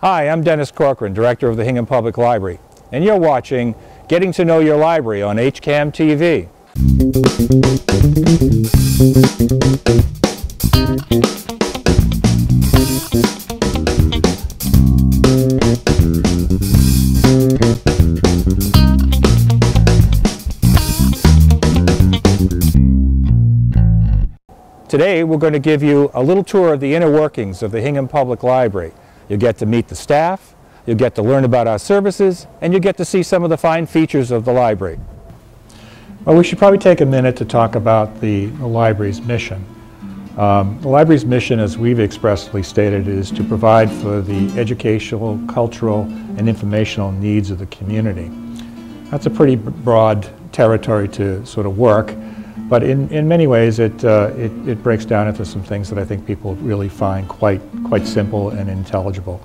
Hi, I'm Dennis Corcoran, Director of the Hingham Public Library, and you're watching Getting to Know Your Library on HCAM-TV. Today we're going to give you a little tour of the inner workings of the Hingham Public Library. You'll get to meet the staff, you'll get to learn about our services, and you'll get to see some of the fine features of the library. Well, we should probably take a minute to talk about the library's mission. The library's mission, as we've expressly stated, is to provide for the educational, cultural, and informational needs of the community. That's a pretty broad territory to sort of work, but in many ways it breaks down into some things that I think people really find quite simple and intelligible.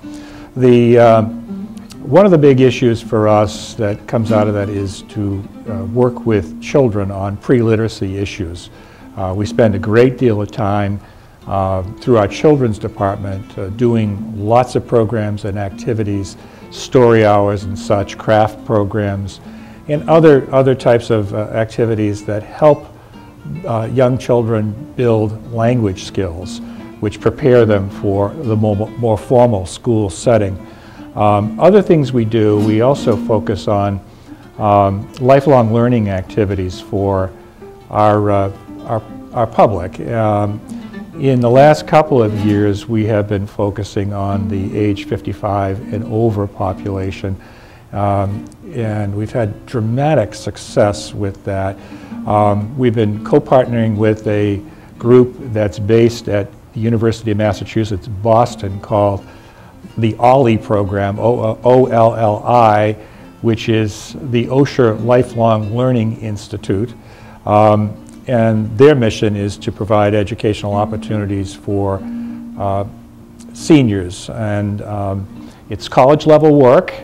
One of the big issues for us that comes out of that is to work with children on pre-literacy issues. We spend a great deal of time through our children's department doing lots of programs and activities, story hours and such, craft programs, and other types of activities that help young children build language skills, which prepare them for the more formal school setting. Other things we do, we also focus on lifelong learning activities for our public. In the last couple of years, we have been focusing on the age 55 and over population, and we've had dramatic success with that. We've been co-partnering with a group that's based at the University of Massachusetts, Boston, called the OLLI program, O-L-L-I, which is the Osher Lifelong Learning Institute. And their mission is to provide educational opportunities for seniors. And it's college-level work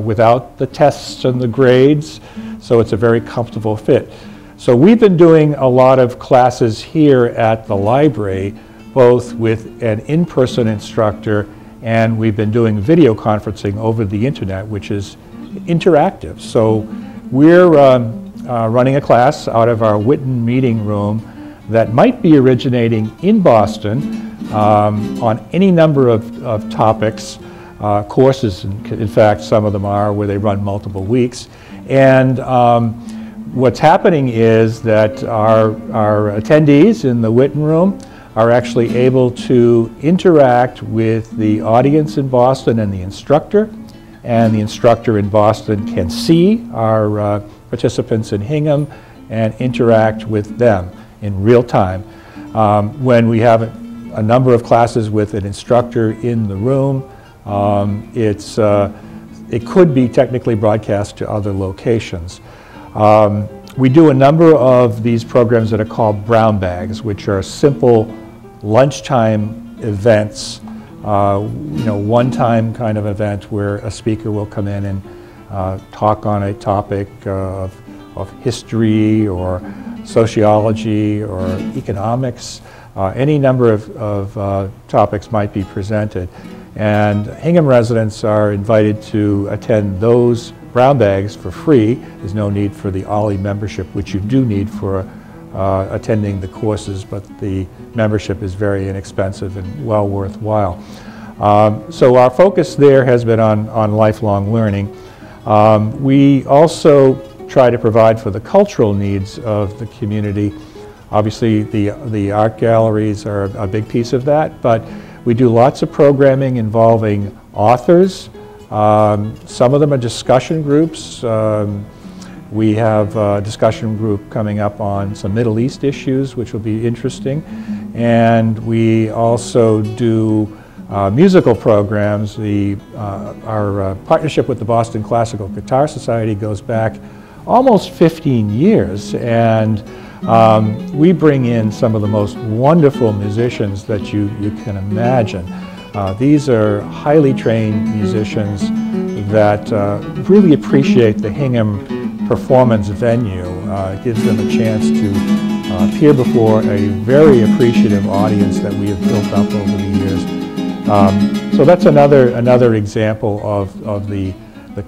without the tests and the grades, so it's a very comfortable fit. So we've been doing a lot of classes here at the library, both with an in-person instructor, and we've been doing video conferencing over the internet, which is interactive. So we're running a class out of our Witten meeting room that might be originating in Boston on any number of topics, courses, in fact some of them are, where they run multiple weeks. And what's happening is that our attendees in the Witten room are actually able to interact with the audience in Boston and the instructor in Boston can see our participants in Hingham and interact with them in real time. When we have a number of classes with an instructor in the room, it could be technically broadcast to other locations. We do a number of these programs that are called brown bags, which are simple lunchtime events, one-time kind of event where a speaker will come in and talk on a topic of history or sociology or economics. Any number of topics might be presented. And Hingham residents are invited to attend those brown bags for free. There's no need for the OLLI membership, which you do need for attending the courses, but the membership is very inexpensive and well worthwhile. So our focus there has been on lifelong learning. We also try to provide for the cultural needs of the community. Obviously the art galleries are a big piece of that, but we do lots of programming involving authors. Some of them are discussion groups. We have a discussion group coming up on some Middle East issues, which will be interesting. And we also do musical programs. Our partnership with the Boston Classical Guitar Society goes back almost 15 years. And we bring in some of the most wonderful musicians that you can imagine. These are highly trained musicians that really appreciate the Hingham performance venue. It gives them a chance to appear before a very appreciative audience that we have built up over the years. So that's another example of the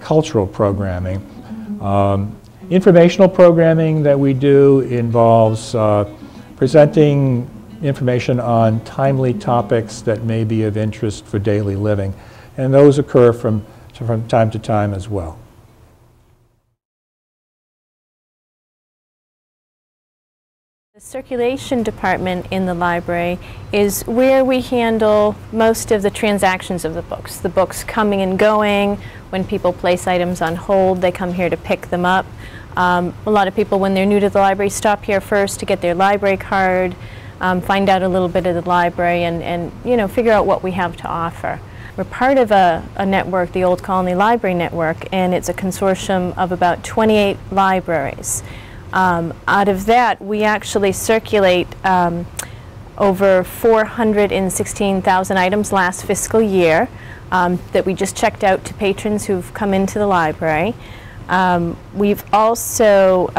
cultural programming. Informational programming that we do involves presenting information on timely topics that may be of interest for daily living, and those occur from time to time as well. The circulation department in the library is where we handle most of the transactions of the books coming and going. When people place items on hold, they come here to pick them up. A lot of people, when they're new to the library, stop here first to get their library card, find out a little bit of the library, and you know, figure out what we have to offer. We're part of a network, the Old Colony Library Network, and it's a consortium of about 28 libraries. Out of that, we actually circulate over 416,000 items last fiscal year that we just checked out to patrons who've come into the library. We've also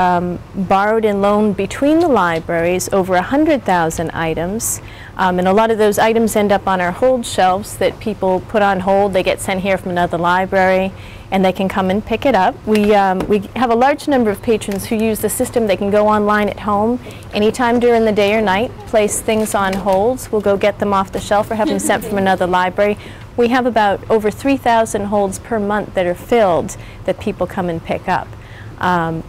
borrowed and loaned between the libraries over 100,000 items, and a lot of those items end up on our hold shelves that people put on hold. They get sent here from another library, and they can come and pick it up. We have a large number of patrons who use the system. They can go online at home anytime during the day or night, place things on holds. We'll go get them off the shelf or have them sent from another library. We have about over 3,000 holds per month that are filled that people come and pick up. And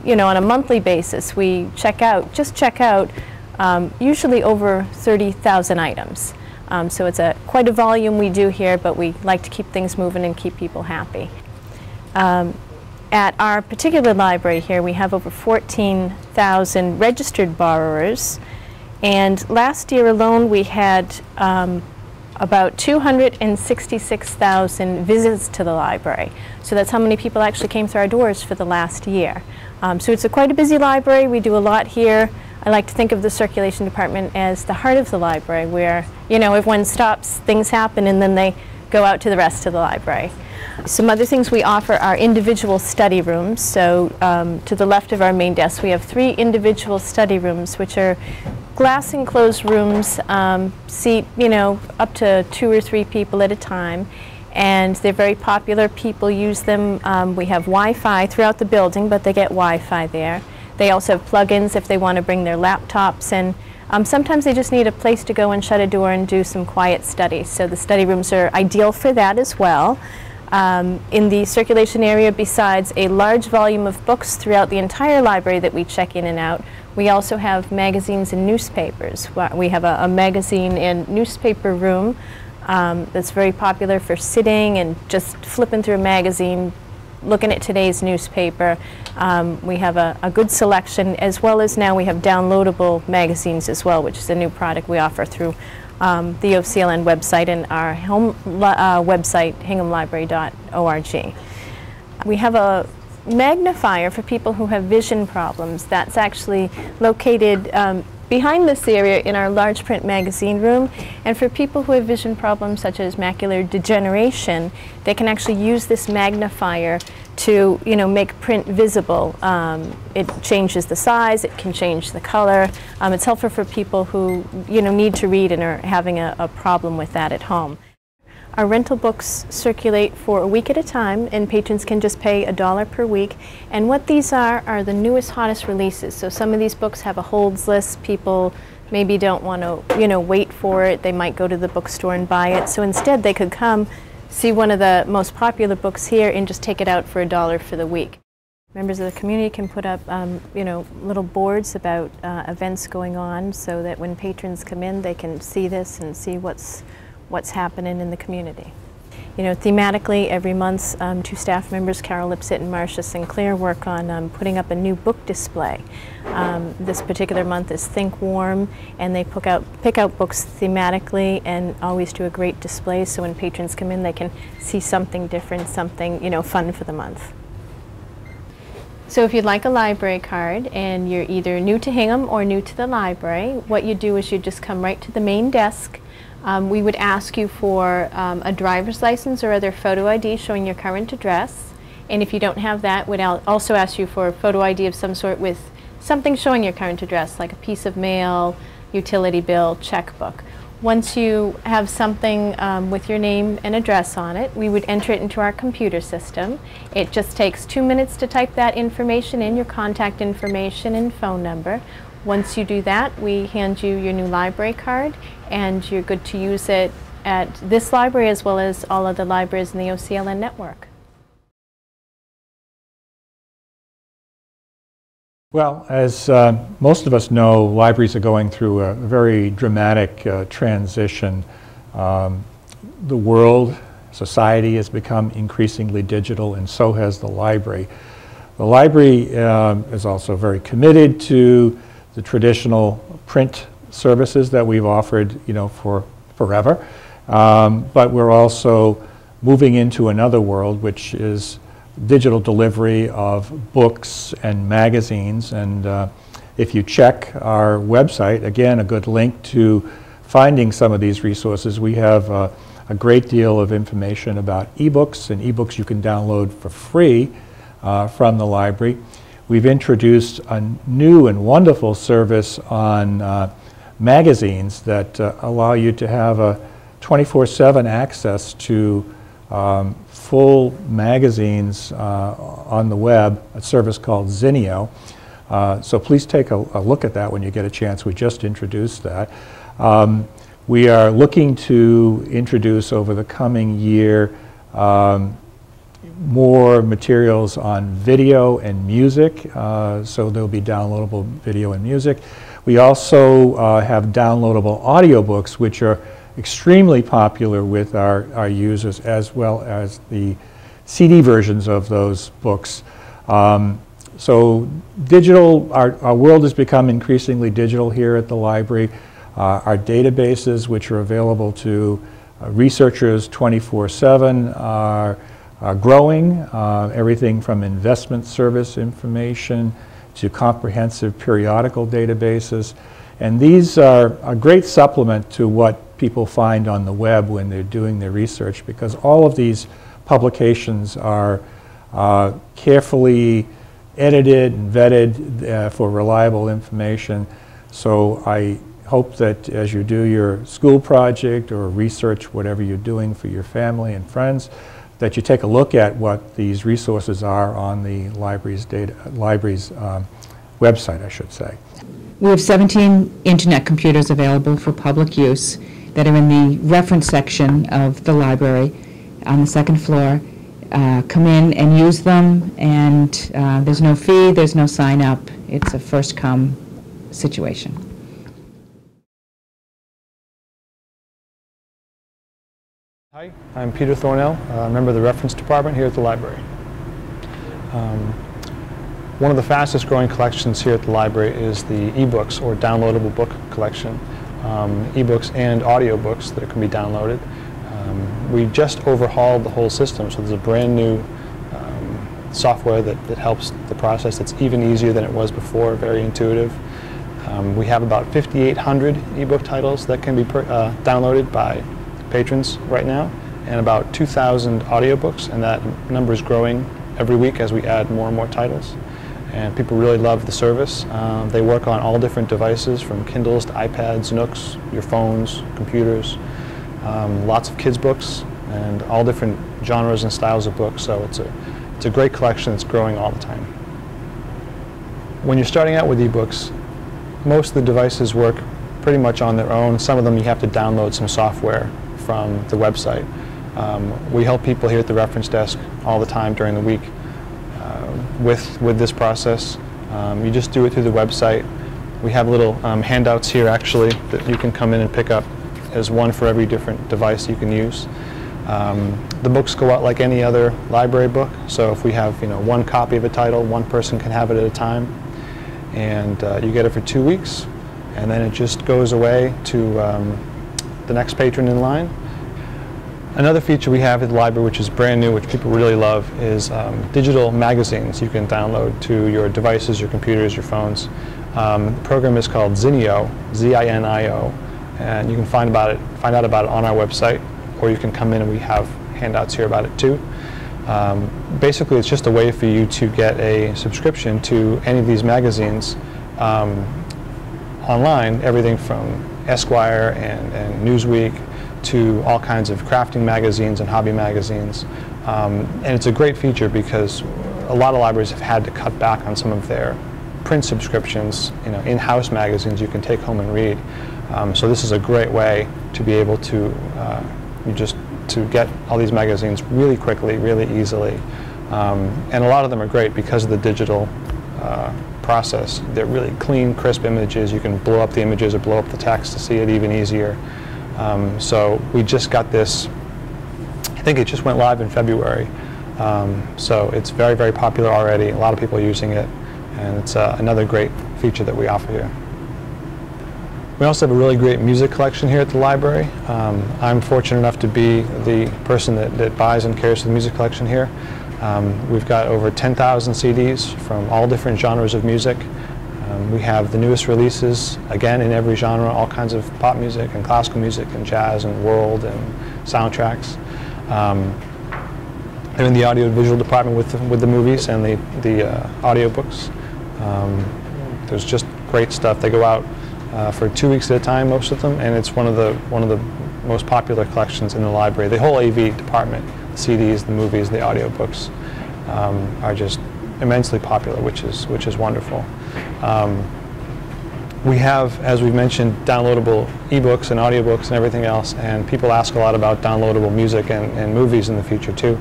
you know, on a monthly basis, we check out usually over 30,000 items. So it's quite a volume we do here, but we like to keep things moving and keep people happy. At our particular library here, we have over 14,000 registered borrowers, and last year alone we had about 266,000 visits to the library. So that's how many people actually came through our doors for the last year. So it's quite a busy library. We do a lot here. I like to think of the circulation department as the heart of the library, where, you know, everyone stops, things happen, and then they go out to the rest of the library. Some other things we offer are individual study rooms. So to the left of our main desk, we have 3 individual study rooms, which are glass enclosed rooms, seat, you know, up to 2 or 3 people at a time. And they're very popular. People use them. We have Wi-Fi throughout the building, but they get Wi-Fi there. They also have plug-ins if they want to bring their laptops, and sometimes they just need a place to go and shut a door and do some quiet study. So the study rooms are ideal for that as well. In the circulation area, besides a large volume of books throughout the entire library that we check in and out, we also have magazines and newspapers. We have a magazine and newspaper room that's very popular for sitting and just flipping through a magazine, looking at today's newspaper. We have a good selection, as well as now we have downloadable magazines as well, which is a new product we offer through the OCLN website and our home website, hinghamlibrary.org. We have a magnifier for people who have vision problems. That's actually located behind this area in our large print magazine room, and for people who have vision problems such as macular degeneration, they can actually use this magnifier to, you know, make print visible. It changes the size, it can change the color. It's helpful for people who, you know, need to read and are having a problem with that at home. Our rental books circulate for a week at a time, and patrons can just pay $1 per week. And what these are the newest, hottest releases. So some of these books have a holds list. People maybe don't want to, you know, wait for it. They might go to the bookstore and buy it. So instead, they could come see one of the most popular books here and just take it out for $1 for the week. Members of the community can put up, you know, little boards about events going on, so that when patrons come in, they can see this and see what's happening in the community. You know, thematically, every month, 2 staff members, Carol Lipsett and Marcia Sinclair, work on putting up a new book display. This particular month is Think Warm, and they pick out books thematically and always do a great display, so when patrons come in, they can see something different, something, you know, fun for the month. So if you'd like a library card and you're either new to Hingham or new to the library, what you do is you just come right to the main desk. We would ask you for a driver's license or other photo ID showing your current address. And if you don't have that, we'd also ask you for a photo ID of some sort with something showing your current address, like a piece of mail, utility bill, checkbook. Once you have something with your name and address on it, we would enter it into our computer system. It just takes 2 minutes to type that information in, your contact information and phone number. Once you do that, we hand you your new library card, and you're good to use it at this library as well as all other libraries in the OCLN network. Well, as most of us know, libraries are going through a very dramatic transition. The world, society has become increasingly digital, and so has the library. The library is also very committed to the traditional print services that we've offered, for forever. But we're also moving into another world, which is digital delivery of books and magazines. And if you check our website, again, a good link to finding some of these resources, we have a great deal of information about ebooks, and ebooks you can download for free from the library. We've introduced a new and wonderful service on magazines that allow you to have a 24/7 access to full magazines on the web, a service called Zinio. So please take a look at that when you get a chance. We just introduced that. We are looking to introduce over the coming year more materials on video and music, so there'll be downloadable video and music. We also have downloadable audiobooks, which are extremely popular with our users, as well as the CD versions of those books. So digital, our world has become increasingly digital here at the library. Our databases, which are available to researchers 24/7, are growing, everything from investment service information to comprehensive periodical databases. And these are a great supplement to what people find on the web when they're doing their research, because all of these publications are carefully edited and vetted for reliable information. So I hope that as you do your school project or research, whatever you're doing for your family and friends, that you take a look at what these resources are on the library's website, I should say. We have 17 internet computers available for public use that are in the reference section of the library on the second floor. Come in and use them, and there's no fee, there's no sign up. It's a first-come situation. Hi, I'm Peter Thornell, a member of the reference department here at the library. One of the fastest growing collections here at the library is the ebooks, or downloadable book collection. Ebooks and audiobooks that can be downloaded. We just overhauled the whole system, so there's a brand new software that helps the process. It's even easier than it was before, very intuitive. We have about 5,800 ebook titles that can be downloaded by patrons right now, and about 2,000 audiobooks, and that number is growing every week as we add more and more titles. And people really love the service. They work on all different devices, from Kindles to iPads, Nooks, your phones, computers, lots of kids books, and all different genres and styles of books. So it's a great collection that's growing all the time. When you're starting out with ebooks, most of the devices work pretty much on their own. Some of them you have to download some software from the website. We help people here at the reference desk all the time during the week with this process. You just do it through the website. We have little handouts here actually that you can come in and pick up. There's one for every different device you can use. The books go out like any other library book, so if we have one copy of a title, one person can have it at a time, and you get it for 2 weeks, and then it just goes away to the next patron in line. Another feature we have at the library, which is brand new, which people really love, is digital magazines you can download to your devices, your computers, your phones. The program is called Zinio, Z-I-N-I-O, and you can find out about it on our website, or you can come in and we have handouts here about it too. Basically, it's just a way for you to get a subscription to any of these magazines online, everything from Esquire and Newsweek to all kinds of crafting magazines and hobby magazines. And it's a great feature because a lot of libraries have had to cut back on some of their print subscriptions, in-house magazines you can take home and read. So this is a great way to be able to to get all these magazines really quickly, really easily. And a lot of them are great because of the digital process. They're really clean, crisp images. You can blow up the images or blow up the text to see it even easier. So we just got this, I think it just went live in February. So it's very, very popular already. A lot of people are using it, and it's another great feature that we offer here. We also have a really great music collection here at the library. I'm fortunate enough to be the person that buys and cares for the music collection here. We've got over 10,000 CDs from all different genres of music. We have the newest releases, again, in every genre, all kinds of pop music and classical music and jazz and world and soundtracks. They're in the audio-visual department with the movies and the audiobooks. There's just great stuff. They go out for 2 weeks at a time, most of them, and it's one of the most popular collections in the library. The whole AV department, the CDs, the movies, the audiobooks, are just immensely popular, which is wonderful. We have, as we've mentioned, downloadable ebooks and audiobooks and everything else, and people ask a lot about downloadable music and movies in the future too.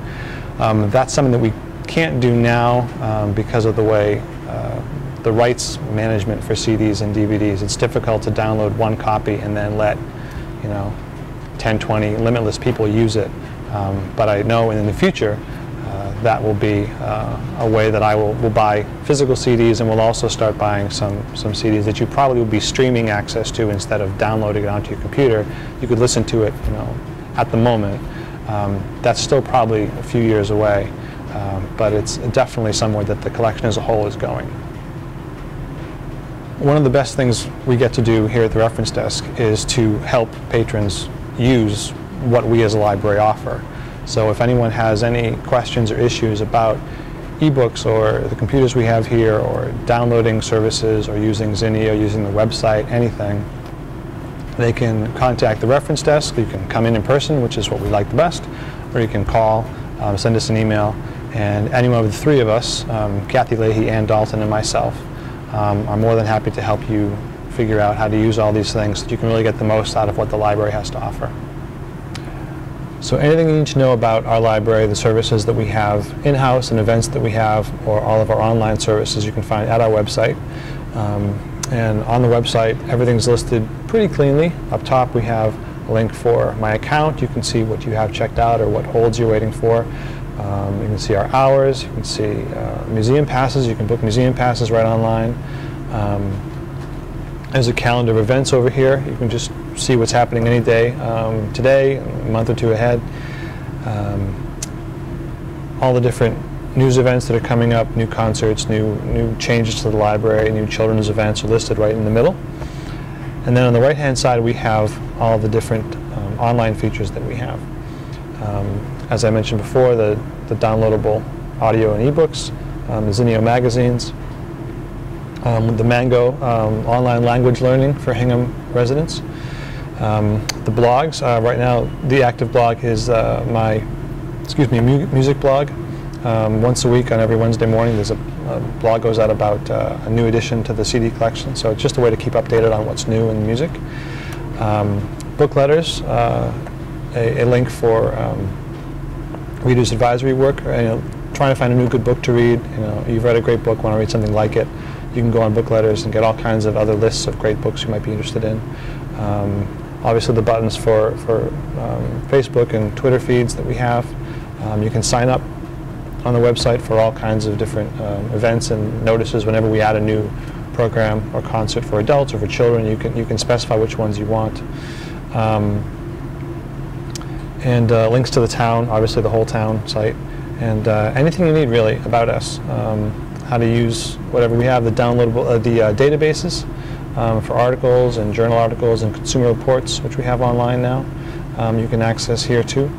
That's something that we can't do now because of the way the rights management for CDs and DVDs. It's difficult to download one copy and then let 10, 20 limitless people use it. But I know in the future that will be a way that I will buy physical CDs, and we'll also start buying some CDs that you probably will be streaming access to instead of downloading it onto your computer. You could listen to it at the moment. That's still probably a few years away, but it's definitely somewhere that the collection as a whole is going. One of the best things we get to do here at the reference desk is to help patrons use what we as a library offer. So if anyone has any questions or issues about ebooks or the computers we have here, or downloading services, or using Zinnia, using the website, anything, they can contact the reference desk. You can come in person, which is what we like the best, or you can call, send us an email, and any one of the three of us, Kathy Leahy, Ann Dalton, and myself, are more than happy to help you figure out how to use all these things so that you can really get the most out of what the library has to offer. So anything you need to know about our library, the services that we have in-house and events that we have, or all of our online services, you can find at our website. And on the website, everything's listed pretty cleanly. Up top we have a link for my account. You can see what you have checked out or what holds you're waiting for. You can see our hours, you can see museum passes. You can book museum passes right online. There's a calendar of events over here. You can just see what's happening any day, today, a month or two ahead. All the different news events that are coming up, new concerts, new changes to the library, new children's events are listed right in the middle. And then on the right-hand side we have all the different online features that we have. As I mentioned before, the downloadable audio and ebooks, the Zinnia magazines, the Mango online language learning for Hingham residents. The blogs, right now the active blog is my music blog. Once a week on every Wednesday morning there's a blog goes out about a new addition to the CD collection, so it's just a way to keep updated on what's new in music. Book letters, a link for readers advisory work, trying to find a new good book to read. You've read a great book, want to read something like it, you can go on book letters and get all kinds of other lists of great books you might be interested in. Obviously the buttons for Facebook and Twitter feeds that we have. You can sign up on the website for all kinds of different events and notices whenever we add a new program or concert for adults or for children. You can specify which ones you want. And links to the town, obviously the whole town site, and anything you need really about us. How to use whatever we have, the downloadable, the databases for articles and journal articles and consumer reports, which we have online now. You can access here too.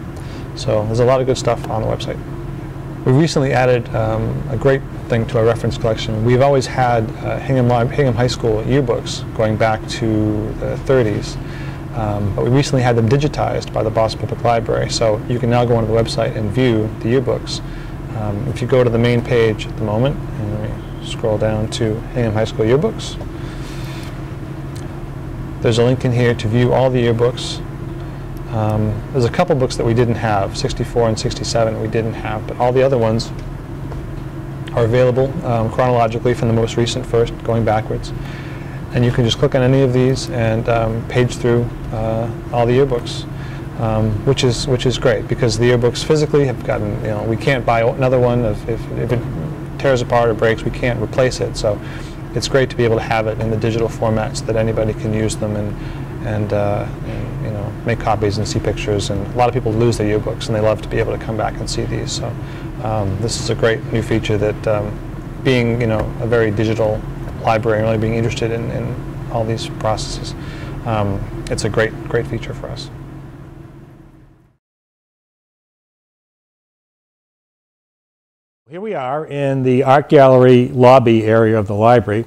So there's a lot of good stuff on the website. We recently added a great thing to our reference collection. We've always had Hingham High School yearbooks going back to the 30s, but we recently had them digitized by the Boston Public Library, so you can now go onto the website and view the yearbooks. If you go to the main page at the moment, and we scroll down to Hingham High School yearbooks, there's a link in here to view all the yearbooks. There's a couple books that we didn't have, 64 and 67 we didn't have, but all the other ones are available chronologically from the most recent first, going backwards. And you can just click on any of these and page through all the yearbooks, which is great, because the yearbooks physically have gotten, we can't buy another one. If it tears apart or breaks, we can't replace it. So it's great to be able to have it in the digital format so that anybody can use them and make copies and see pictures. And a lot of people lose their yearbooks, and they love to be able to come back and see these. So this is a great new feature that, being a very digital library and really being interested in all these processes, it's a great feature for us. Here we are in the art gallery lobby area of the library.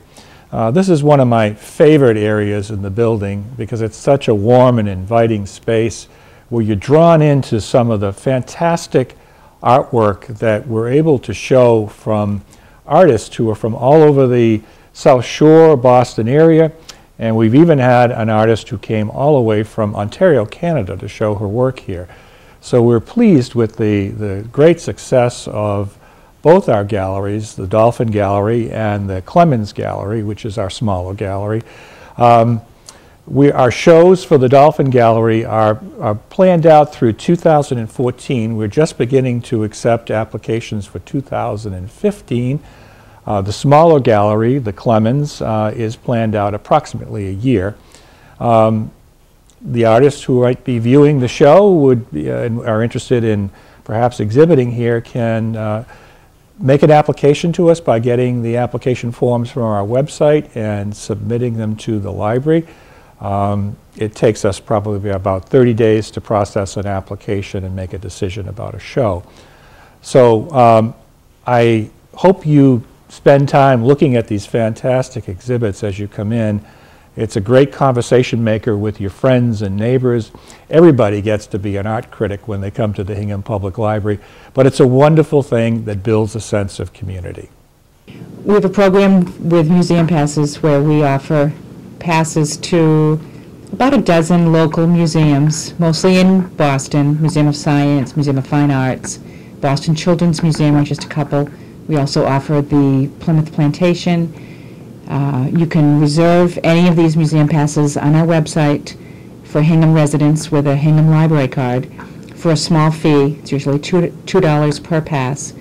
This is one of my favorite areas in the building because it's such a warm and inviting space where you're drawn into some of the fantastic artwork that we're able to show from artists who are from all over the South Shore, Boston area, and we've even had an artist who came all the way from Ontario, Canada to show her work here. So we're pleased with the great success of both our galleries, the Dolphin Gallery and the Clemens Gallery, which is our smaller gallery. Our shows for the Dolphin Gallery are planned out through 2014. We're just beginning to accept applications for 2015. The smaller gallery, the Clemens, is planned out approximately a year. The artists who might be viewing the show and are interested in perhaps exhibiting here can make an application to us by getting the application forms from our website and submitting them to the library. It takes us probably about 30 days to process an application and make a decision about a show. So I hope you spend time looking at these fantastic exhibits as you come in. It's a great conversation maker with your friends and neighbors. Everybody gets to be an art critic when they come to the Hingham Public Library, but it's a wonderful thing that builds a sense of community. We have a program with Museum Passes where we offer passes to about a dozen local museums, mostly in Boston: Museum of Science, Museum of Fine Arts, Boston Children's Museum are just a couple. We also offer the Plymouth Plantation. You can reserve any of these museum passes on our website for Hingham residents with a Hingham Library card for a small fee. It's usually $2 per pass.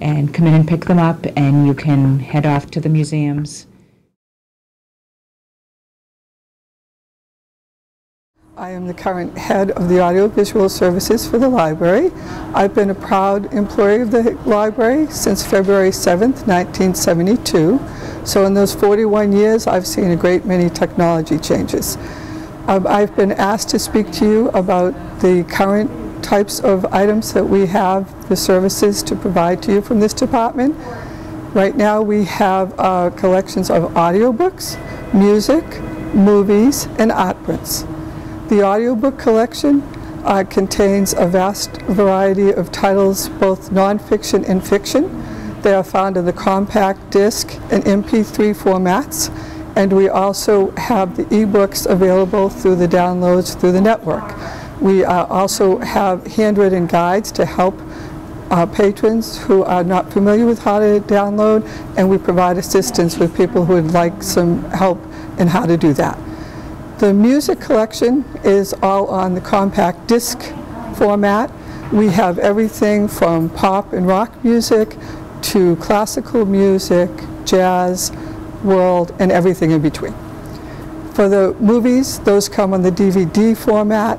And come in and pick them up, and you can head off to the museums. I am the current head of the audiovisual services for the library. I've been a proud employee of the library since February 7th, 1972. So in those 41 years, I've seen a great many technology changes. I've been asked to speak to you about the current types of items that we have, the services to provide to you from this department. Right now we have collections of audiobooks, music, movies, and art prints. The audiobook collection contains a vast variety of titles, both nonfiction and fiction. They are found in the compact disc and MP3 formats, and we also have the ebooks available through the downloads through the network. We also have handwritten guides to help patrons who are not familiar with how to download, and we provide assistance with people who would like some help in how to do that. The music collection is all on the compact disc format. We have everything from pop and rock music to classical music, jazz, world, and everything in between. For the movies, those come on the DVD format.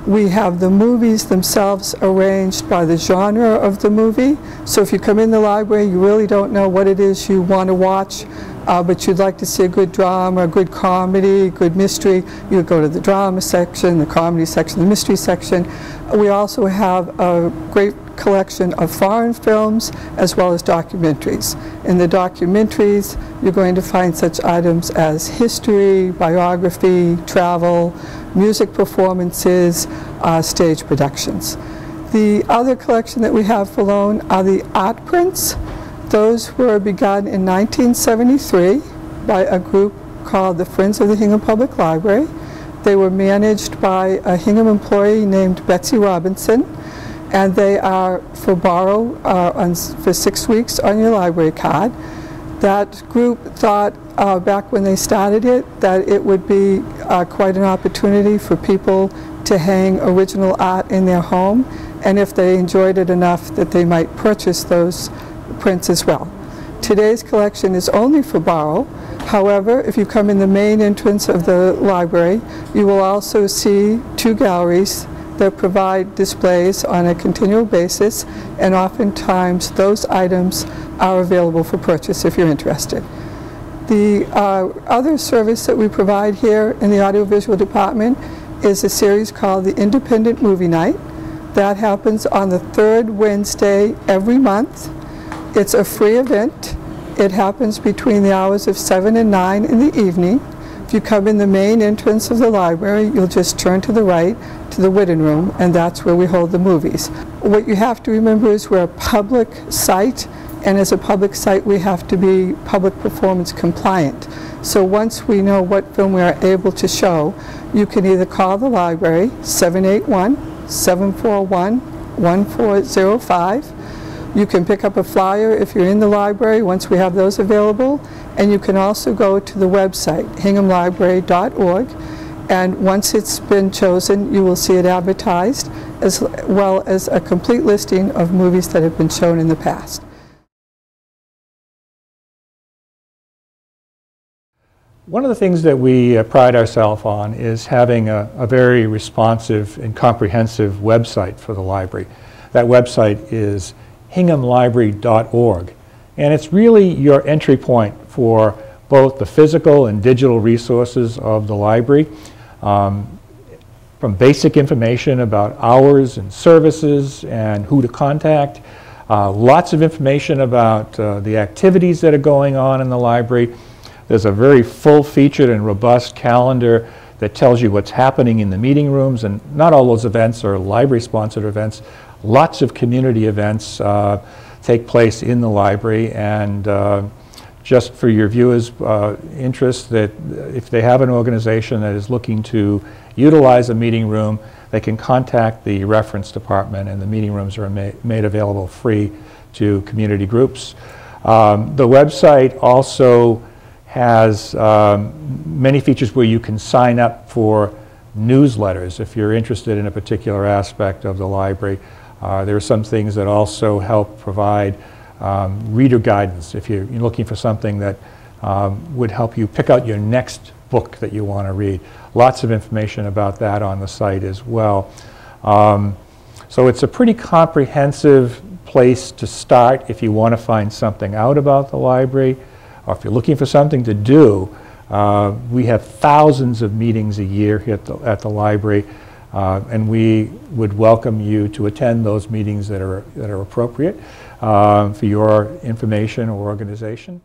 We have the movies themselves arranged by the genre of the movie. So if you come in the library, you really don't know what it is you want to watch, but you'd like to see a good drama, a good comedy, good mystery, you would go to the drama section, the comedy section, the mystery section. We also have a great collection of foreign films as well as documentaries. In the documentaries, you're going to find such items as history, biography, travel, music performances, stage productions. The other collection that we have for loan are the art prints. Those were begun in 1973 by a group called the Friends of the Hingham Public Library. They were managed by a Hingham employee named Betsy Robinson, and they are for borrow for 6 weeks on your library card. That group thought back when they started it that it would be quite an opportunity for people to hang original art in their home, and if they enjoyed it enough that they might purchase those prints as well. Today's collection is only for borrow. However, if you come in the main entrance of the library, you will also see 2 galleries that provide displays on a continual basis, and oftentimes those items are available for purchase if you're interested. The other service that we provide here in the audiovisual department is a series called the Independent Movie Night. That happens on the 3rd Wednesday every month. It's a free event. It happens between the hours of 7 and 9 in the evening. If you come in the main entrance of the library, you'll just turn to the right to the Whitten Room, and that's where we hold the movies. What you have to remember is we're a public site, and as a public site we have to be public performance compliant. So once we know what film we are able to show, you can either call the library, 781-741-1405. You can pick up a flyer if you're in the library once we have those available, and you can also go to the website, hinghamlibrary.org, and once it's been chosen, you will see it advertised, as well as a complete listing of movies that have been shown in the past. One of the things that we pride ourselves on is having a very responsive and comprehensive website for the library. That website is hinghamlibrary.org, and it's really your entry point for both the physical and digital resources of the library, from basic information about hours and services and who to contact, lots of information about the activities that are going on in the library. There's a very full-featured and robust calendar that tells you what's happening in the meeting rooms, and not all those events are library-sponsored events. Lots of community events take place in the library, and just for your viewers' interest, that if they have an organization that is looking to utilize a meeting room, they can contact the reference department, and the meeting rooms are made available free to community groups. The website also has many features where you can sign up for newsletters if you're interested in a particular aspect of the library. There are some things that also help provide reader guidance if you're looking for something that would help you pick out your next book that you want to read. Lots of information about that on the site as well. So it's a pretty comprehensive place to start if you want to find something out about the library, or if you're looking for something to do. We have thousands of meetings a year here at the library, and we would welcome you to attend those meetings that are appropriate for your information or organization.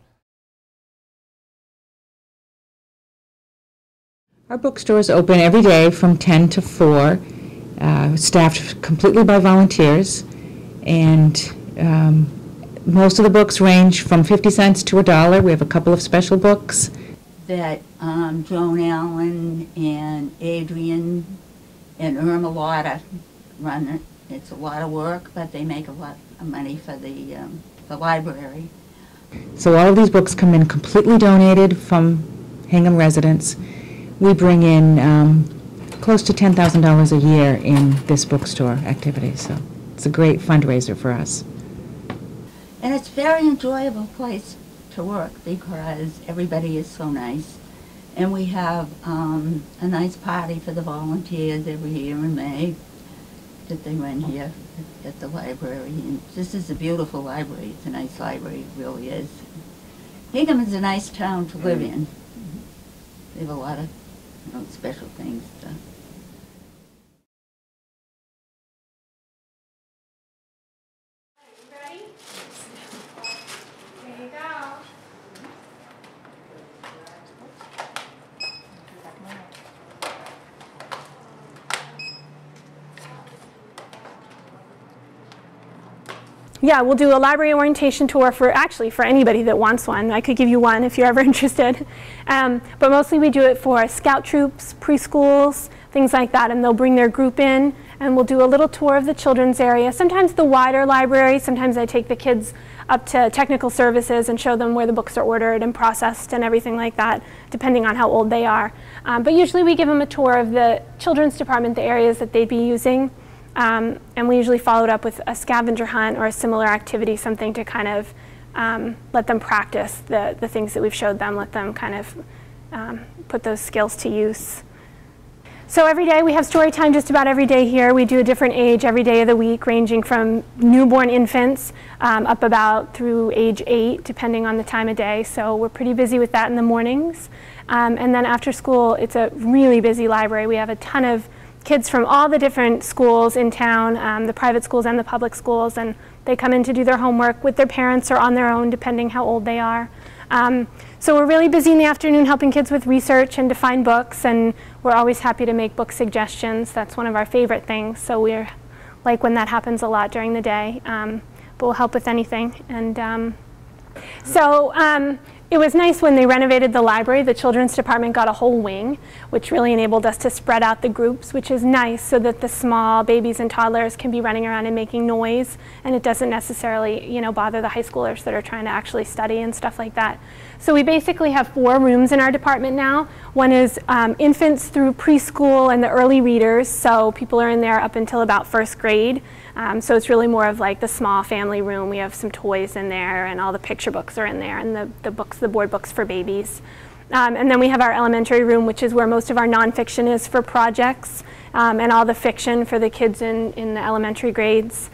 Our bookstore is open every day from 10 to 4, staffed completely by volunteers, and most of the books range from 50 cents to $1. We have a couple of special books. That Joan Allen and Adrian and Irma Lotta run it. It's a lot of work, but they make a lot of money for the library. So all of these books come in completely donated from Hingham residents. We bring in close to $10,000 a year in this bookstore activity, so it's a great fundraiser for us. And it's a very enjoyable place to work because everybody is so nice And we have a nice party for the volunteers every year in May that they run here at the library. And this is a beautiful library. It's a nice library, it really is. Hingham is a nice town to live in. They have a lot of special things to Yeah, we'll do a library orientation tour for anybody that wants one. I could give you one if you're ever interested. But mostly we do it for scout troops, preschools, things like that, and they'll bring their group in and we'll do a little tour of the children's area. Sometimes the wider library, sometimes I take the kids up to technical services and show them where the books are ordered and processed and everything like that, depending on how old they are. But usually we give them a tour of the children's department, the areas that they'd be using. And we usually follow it up with a scavenger hunt or a similar activity, something to kind of let them practice the things that we've showed them, let them kind of put those skills to use. So every day we have story time just about every day here. We do a different age every day of the week, ranging from newborn infants up about through age 8, depending on the time of day. So we're pretty busy with that in the mornings. And then after school, it's a really busy library. We have a ton of kids from all the different schools in town, the private schools and the public schools, and they come in to do their homework with their parents or on their own, depending how old they are. So we're really busy in the afternoon helping kids with research and to find books, and we're always happy to make book suggestions. That's one of our favorite things, so we're like when that happens a lot during the day, but we'll help with anything. And it was nice when they renovated the library. The children's department got a whole wing, which really enabled us to spread out the groups, which is nice so that the small babies and toddlers can be running around and making noise, and it doesn't necessarily, bother the high schoolers that are trying to actually study and stuff like that. So we basically have 4 rooms in our department now. One is infants through preschool and the early readers, so people are in there up until about 1st grade. So it's really more of like the small family room. We have some toys in there, and all the picture books are in there, and the board books for babies. And then we have our elementary room, which is where most of our nonfiction is for projects, and all the fiction for the kids in the elementary grades.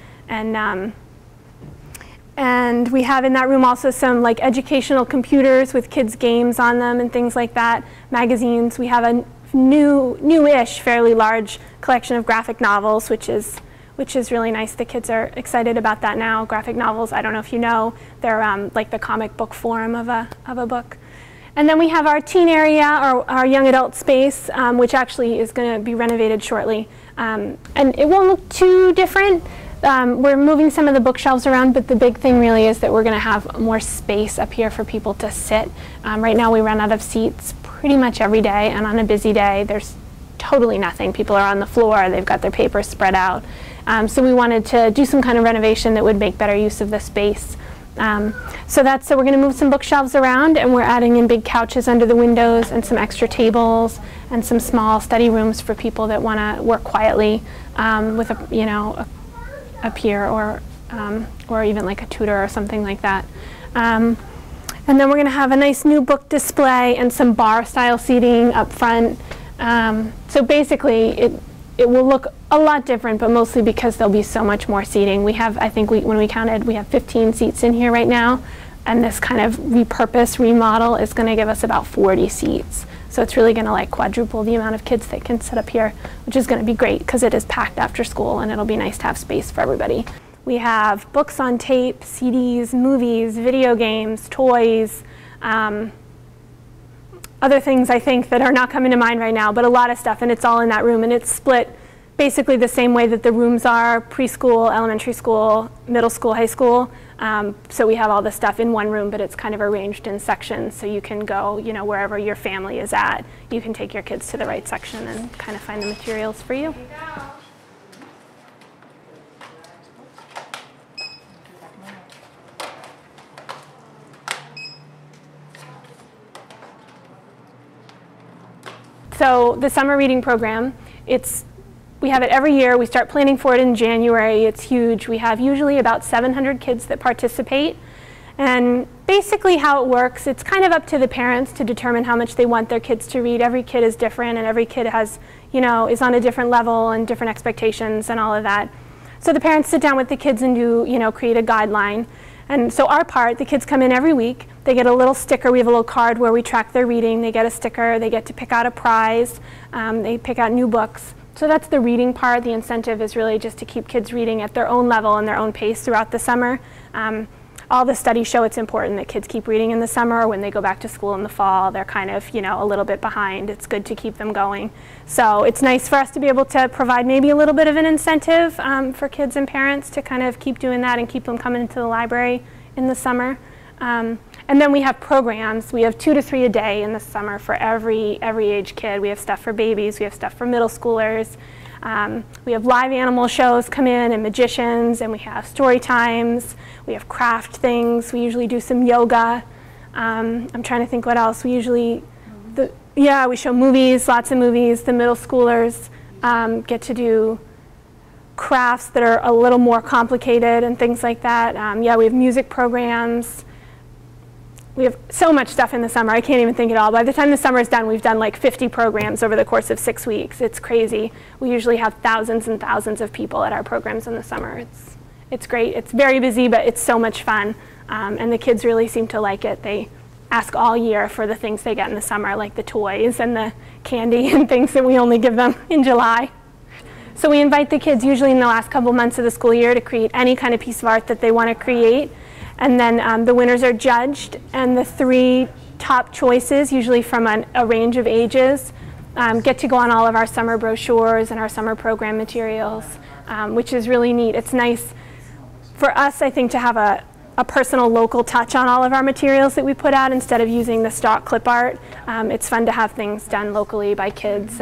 And we have in that room also some like educational computers with kids' games on them and things like that, magazines. We have a newish, fairly large collection of graphic novels, which is really nice. The kids are excited about that now. Graphic novels, I don't know if you know, they're like the comic book form of a book. And then we have our teen area, or our young adult space, which actually is going to be renovated shortly. And it won't look too different. We're moving some of the bookshelves around, but the big thing really is that we're going to have more space up here for people to sit. Right now we run out of seats pretty much every day, and on a busy day there's totally nothing. People are on the floor, they've got their papers spread out. So we wanted to do some kind of renovation that would make better use of the space. So we're going to move some bookshelves around, and we're adding in big couches under the windows and some extra tables and some small study rooms for people that want to work quietly with a peer or even like a tutor or something like that. And then we're going to have a nice new book display and some bar-style seating up front. So basically, it will look a lot different, but mostly because there'll be so much more seating. We have, I think when we counted, we have 15 seats in here right now, and this kind of remodel is going to give us about 40 seats. So it's really going to like quadruple the amount of kids that can sit up here, which is going to be great because it is packed after school, and it'll be nice to have space for everybody. We have books on tape, CDs, movies, video games, toys, other things I think that are not coming to mind right now, but a lot of stuff, and it's all in that room, and it's split basically the same way that the rooms are: preschool, elementary school, middle school, high school. So we have all the stuff in one room, but it's kind of arranged in sections, so you can go, wherever your family is at, you can take your kids to the right section and kind of find the materials for you. So the summer reading program, we have it every year. We start planning for it in January. It's huge. We have usually about 700 kids that participate. And Basically how it works, it's kind of up to the parents to determine how much they want their kids to read. Every kid is different, and every kid has, you know, is on a different level and different expectations and all of that. So the parents sit down with the kids and do, you know, create a guideline. And so our part, the kids come in every week. They get a little sticker. We have a little card where we track their reading. They get a sticker. They get to pick out a prize. They pick out new books. So that's the reading part. The incentive is really just to keep kids reading at their own level and their own pace throughout the summer. All the studies show it's important that kids keep reading in the summer. When they go back to school in the fall, they're kind of, you know, a little bit behind. It's good to keep them going. So it's nice for us to be able to provide maybe a little bit of an incentive for kids and parents to kind of keep doing that and keep them coming into the library in the summer. And then we have programs. We have 2 to 3 a day in the summer for every age kid. We have stuff for babies. We have stuff for middle schoolers. We have live animal shows come in and magicians, and we have story times. We have craft things. We usually do some yoga. I'm trying to think what else. We usually, we show movies, lots of movies. The middle schoolers get to do crafts that are a little more complicated and things like that. We have music programs. We have so much stuff in the summer, I can't even think it all. By the time the summer is done, we've done like 50 programs over the course of 6 weeks. It's crazy. We usually have thousands and thousands of people at our programs in the summer. It's great. It's very busy, but it's so much fun. And the kids really seem to like it. They ask all year for the things they get in the summer, like the toys and the candy and things that we only give them in July. So we invite the kids usually in the last couple months of the school year to create any kind of piece of art that they want to create. And then the winners are judged, and the 3 top choices, usually from a range of ages, get to go on all of our summer brochures and our summer program materials, which is really neat. It's nice for us, I think, to have a personal local touch on all of our materials that we put out instead of using the stock clip art. It's fun to have things done locally by kids,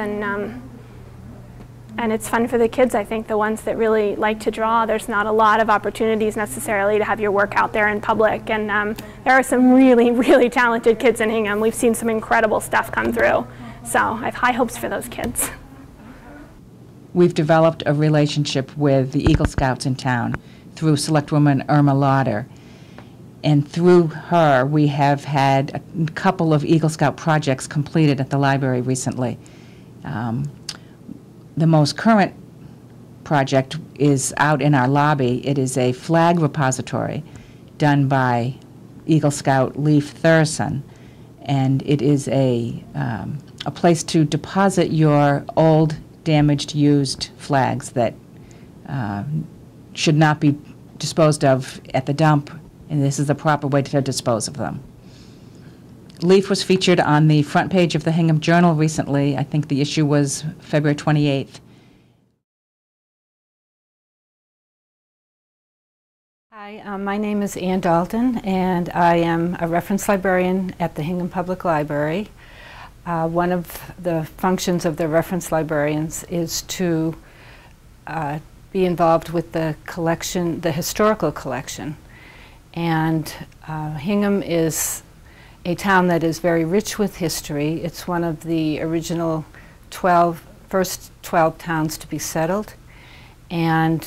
and it's fun for the kids, I think, the ones that really like to draw. There's not a lot of opportunities necessarily to have your work out there in public, and there are some really, really talented kids in Hingham. We've seen some incredible stuff come through, so I have high hopes for those kids. We've developed a relationship with the Eagle Scouts in town through Selectwoman Irma Lauder, and through her we have had a couple of Eagle Scout projects completed at the library recently. The most current project is out in our lobby. It is a flag repository done by Eagle Scout Leif Thurston, and it is a place to deposit your old, damaged, used flags that should not be disposed of at the dump, and this is the proper way to dispose of them. Leif was featured on the front page of the Hingham Journal recently. I think the issue was February 28th. Hi, my name is Ann Dalton, and I am a reference librarian at the Hingham Public Library. One of the functions of the reference librarians is to be involved with the collection, the historical collection. And Hingham is a town that is very rich with history. It's one of the original first 12 towns to be settled. And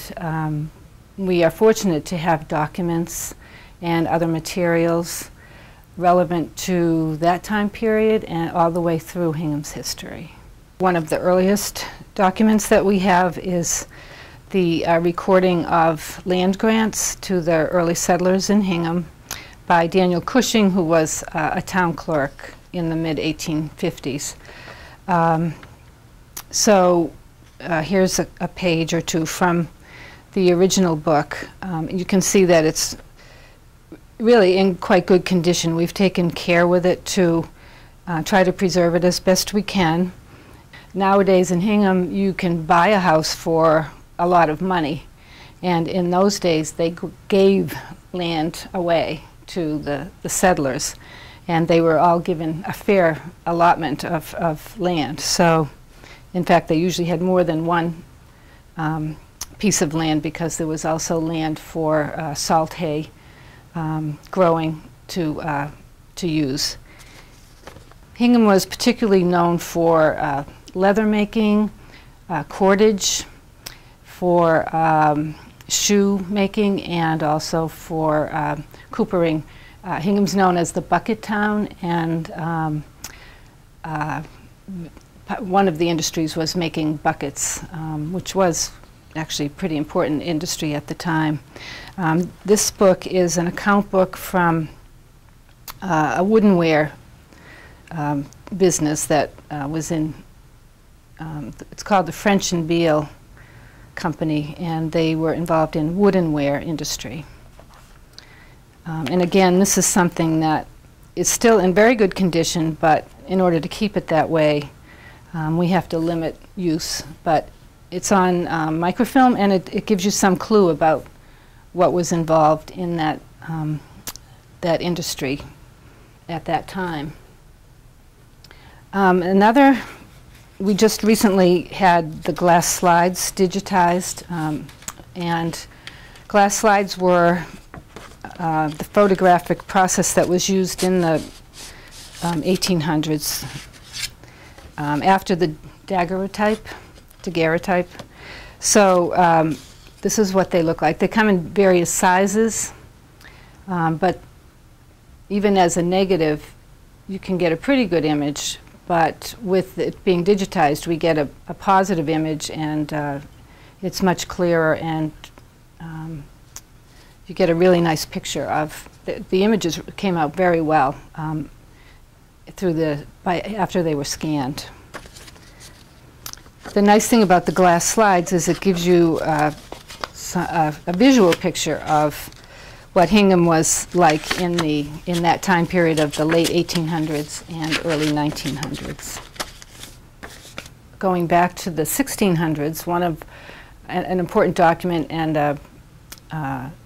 we are fortunate to have documents and other materials relevant to that time period and all the way through Hingham's history. One of the earliest documents that we have is the recording of land grants to the early settlers in Hingham by Daniel Cushing, who was a town clerk in the mid-1850s. Here's a page or two from the original book. You can see that it's really in quite good condition. We've taken care with it to try to preserve it as best we can. Nowadays in Hingham, you can buy a house for a lot of money, and in those days they gave land away to the settlers, and they were all given a fair allotment of land. So in fact they usually had more than one piece of land, because there was also land for salt hay growing to use. Hingham was particularly known for leather making, cordage, for shoe making, and also for coopering Hingham's known as the bucket town, and one of the industries was making buckets, which was actually a pretty important industry at the time. This book is an account book from a woodenware business that was in, it's called the French and Beale Company, and they were involved in woodenware industry. And again, this is something that is still in very good condition, but in order to keep it that way, we have to limit use. But it's on microfilm, and it gives you some clue about what was involved in that, that industry at that time. We just recently had the glass slides digitized, and glass slides were the photographic process that was used in the 1800s after the daguerreotype. So this is what they look like. They come in various sizes, but even as a negative, you can get a pretty good image. But with it being digitized, we get a positive image, and it's much clearer, and you get a really nice picture of the images. Came out very well after they were scanned. The nice thing about the glass slides is it gives you a visual picture of what Hingham was like in that time period of the late 1800s and early 1900s. Going back to the 1600s, an important document and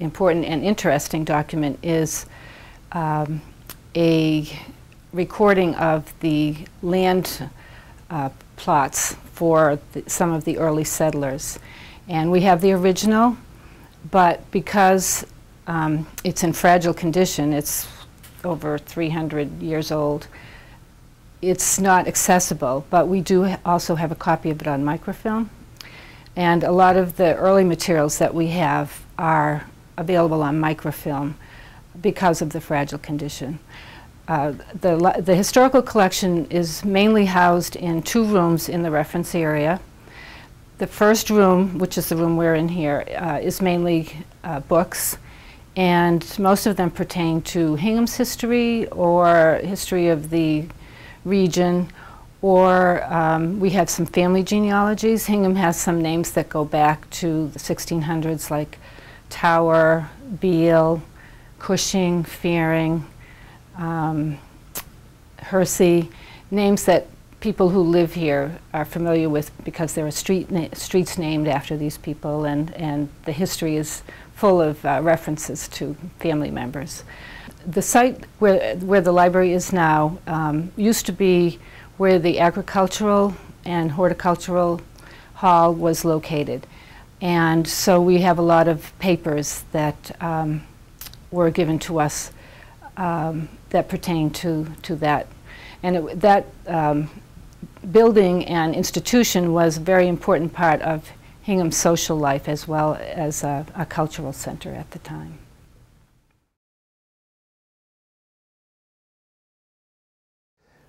important and interesting document is a recording of the land plots for some of the early settlers. And we have the original, but because it's in fragile condition, it's over 300 years old, it's not accessible, but we do also have a copy of it on microfilm. And a lot of the early materials that we have are available on microfilm because of the fragile condition. The historical collection is mainly housed in 2 rooms in the reference area. The first room, which is the room we're in here, is mainly books, and most of them pertain to Hingham's history or history of the region, or we have some family genealogies. Hingham has some names that go back to the 1600s, like Tower, Beale, Cushing, Fearing, Hersey, names that people who live here are familiar with because there are streets named after these people, and the history is full of references to family members. The site where the library is now used to be where the agricultural and horticultural hall was located. And so we have a lot of papers that were given to us that pertain to that. And that building and institution was a very important part of Hingham's social life as well as a cultural center at the time.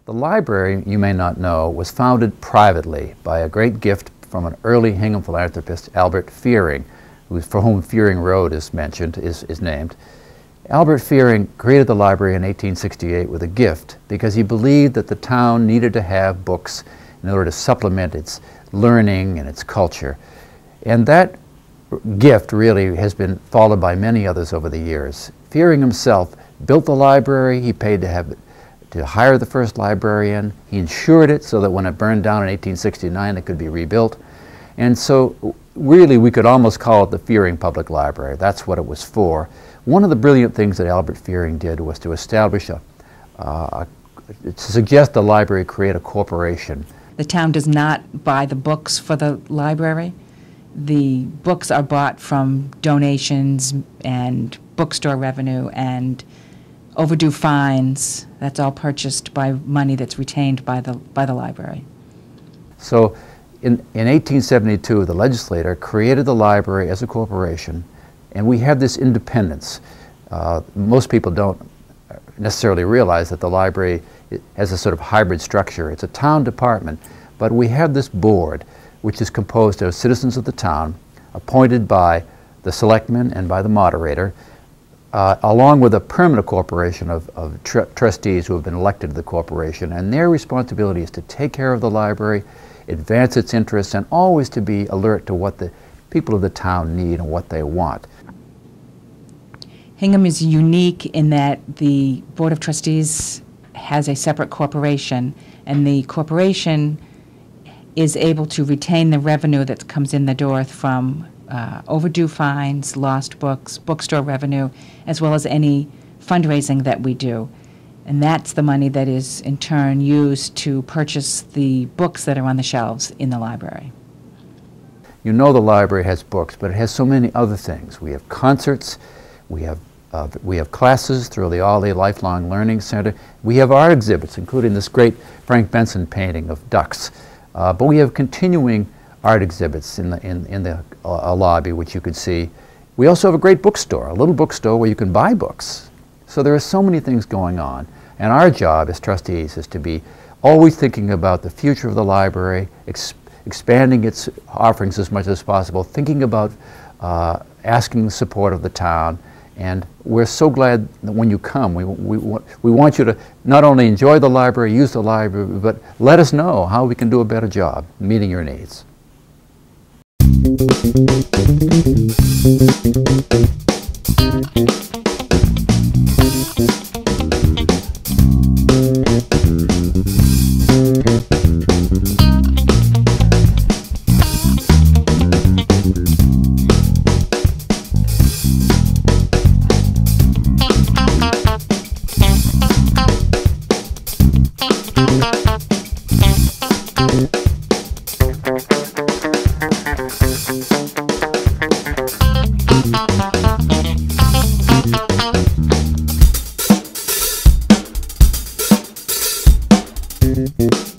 The library, you may not know, was founded privately by a great gift from an early Hingham philanthropist, Albert Fearing, for whom Fearing Road is mentioned, is named. Albert Fearing created the library in 1868 with a gift because he believed that the town needed to have books in order to supplement its learning and its culture. And that gift really has been followed by many others over the years. Fearing himself built the library. He paid to hire the first librarian. He insured it so that when it burned down in 1869 it could be rebuilt. And so really we could almost call it the Fearing Public Library. That's what it was for. One of the brilliant things that Albert Fearing did was to establish to suggest the library create a corporation. The town does not buy the books for the library. The books are bought from donations and bookstore revenue and overdue fines. That's all purchased by money that's retained by the library. So in 1872, the legislature created the library as a corporation, and we have this independence. Most people don't necessarily realize that the library has a sort of hybrid structure. It's a town department, but we have this board which is composed of citizens of the town appointed by the selectmen and by the moderator, along with a permanent corporation of trustees who have been elected to the corporation, and their responsibility is to take care of the library, advance its interests, and always to be alert to what the people of the town need and what they want. Hingham is unique in that the Board of Trustees has a separate corporation, and the corporation is able to retain the revenue that comes in the door from overdue fines, lost books, bookstore revenue, as well as any fundraising that we do. And that's the money that is in turn used to purchase the books that are on the shelves in the library. You know the library has books, but it has so many other things. We have concerts, we have classes through the Ollie Lifelong Learning Center. We have art exhibits, including this great Frank Benson painting of ducks. But we have continuing art exhibits in the lobby, which you could see. We also have a great bookstore, a little bookstore where you can buy books. So there are so many things going on. And our job as trustees is to be always thinking about the future of the library, expanding its offerings as much as possible, thinking about asking the support of the town. And we're so glad that when you come, we want you to not only enjoy the library, use the library, but let us know how we can do a better job meeting your needs. Thank you.